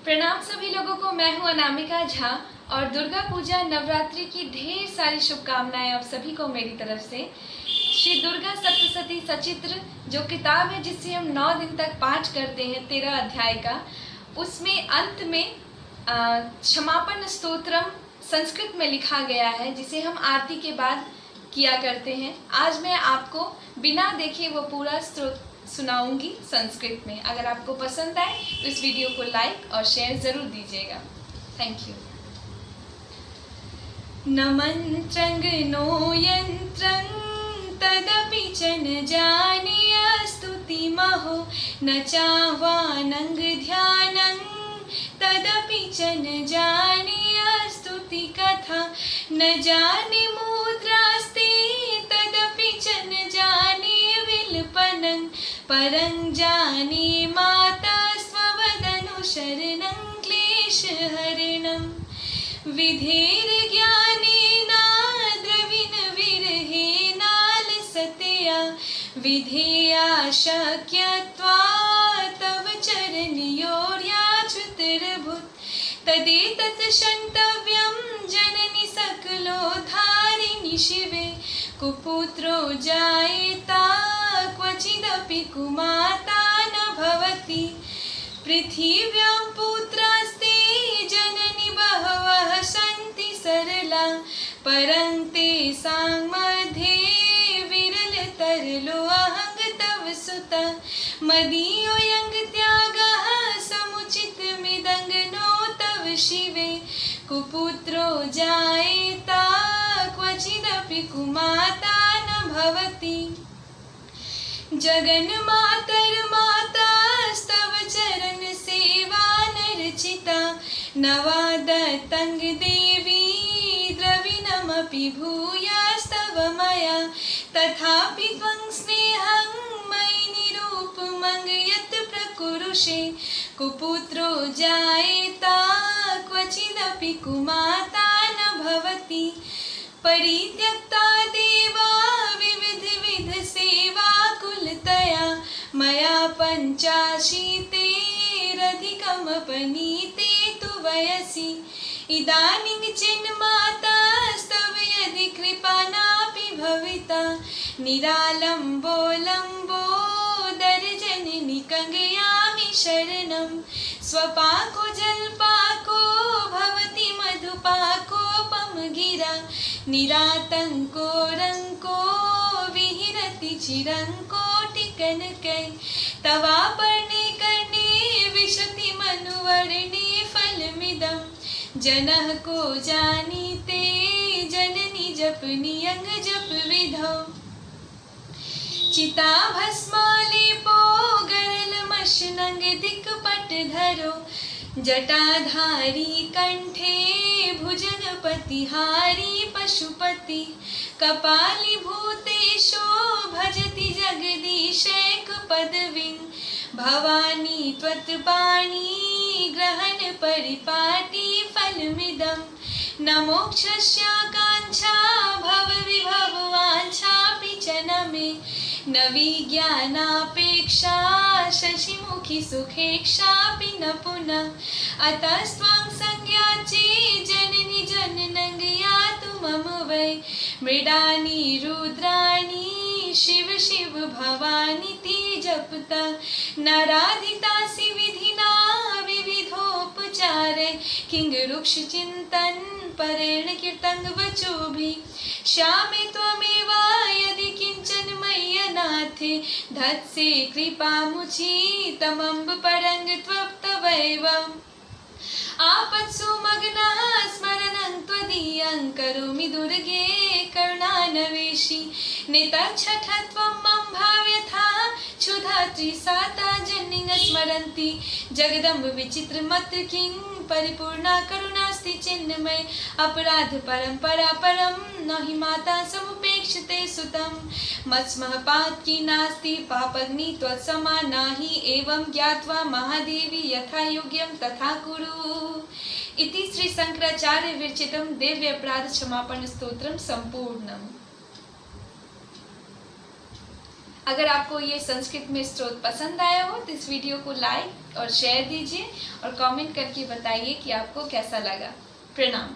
प्रणाम सभी लोगों को। मैं हूं अनामिका झा और दुर्गा पूजा नवरात्रि की ढेर सारी शुभकामनाएं आप सभी को मेरी तरफ से। श्री दुर्गा सप्तशती सचित्र जो किताब है जिसे हम 9 दिन तक पाठ करते हैं 13 अध्याय का, उसमें अंत में क्षमापन स्तोत्रम संस्कृत में लिखा गया है जिसे हम आरती के बाद किया करते हैं। आज मैं आपको बिना देखे वो पूरा स्तोत्र सुनाऊंगी संस्कृत में। अगर आपको पसंद आए तो इस वीडियो को लाइक और शेयर ज़रूर दीजिएगा। Thank you. न मंत्रं नो यंत्रं तदपि च न जानीय स्तुतिमहो न चाह्वानं ध्यानं तदपि च न जानीय स्तुति कथा न जाने मुद्रास्ते तदपि च न जाने विल्पनं परं जाने माता स्ववदनु शरणं क्लेशहरणं विधेर्ज्ञानेना द्रविणविरहेणालसतया विधेया शक्यत्वा तव चरणयोर्याच्युतिर्भूत् तदेतत् क्षन्तव्यं जननि सकलोद्धारिणि शिवे कुपुत्रो जायेता क्वचिदपि कुमाता न भवति पृथिव्यां पुत्रास्ते जननि बहवः सन्ति सरला परं तेषां मध्ये विरलतरलोऽहं तव सुता मदीयोऽयं त्यागः समुचितमिदं नो तव शिवे कुपुत्रो जायेता क्वचिदपि कुमाता न भवति जगन्मातर्मातास्तव चरण सेवा नरचिता नवादत्तं देवी द्रविणमपि भूयास्तव मया तथापि त्वं स्नेहं मयि निरूपमं यत् प्रकुरुषे कुपुत्रो जायेता क्वचिदपि कुमाता न भवति परित्यक्ता देवा विविध सेवा कुलतया मया पञ्चाशीतेरधिकमपनीते तु वयसि इदानीं चिन्मातास्तव यदि कृपा नापि भविता निरालम्बोलम्बोदरजननि कङ्गयामि शरणं स्वपाको जलपाको भवति मधुपाकोपम गिरा निरातङ्को रङ्को विहरति चिरङ्कोटिकनकै तवापर्णे कर्णे विशति मनुवर्णे फलमिदं जनः को जानीते जननी जपनियं जप विधौ चिता भस्मालेपो गरलमशनं दिक्पटधरो जटाधारी कंठे भुजगपतिहारी पशुपति कपाली भूतेशो भजति जगदीशैक पदवीं भवानी त्वत्पाणि ग्रहण परिपाटी फलमिदं न मोक्षस्याकाङ्क्षा भवविभववाञ्छापि च न मे न विज्ञानापेक्षा शशिमुखी सुखेक्षापि न पुनः अतस्त्वं संज्ञाचे जननि जननं यातु मम वै मृडानि रुद्राणि शिव शिव भवानी ते जपता नाराधितासि विधिना विविधोपचारे किङ्गरुक्षचिन्तन परेण कीर्तन वचोभिः श्यामे त्वमेव यदि किञ्चन मय्यनाथे धत्से कृपामुचितमम्ब परं त्वमेव आपत्सु मग्नः स्मरणं त्वदीयं करोमि दुर्गे करुणानवेशी नितच्छठत्वं मम भाव्यथा क्षुधा त्रिसाता जनिं स्मरन्ति जगदम्ब विचित्रमत्र किं परिपूर्णा करुणास्ति चिन्मय अपराध परंपरा परम न हि माता समुपेक्षते सुतं मत्स्मः पातकी नास्ति पापग्नि त्वत्समा नहि एवं ज्ञात्वा महादेवी यथा योग्यं तथा कुरु इति श्री शंकराचार्य विरचितं देव्य अपराध क्षमापण स्तोत्रम संपूर्णम। अगर आपको ये संस्कृत में स्त्रोत पसंद आया हो तो इस वीडियो को लाइक और शेयर दीजिए और कमेंट करके बताइए कि आपको कैसा लगा। प्रणाम।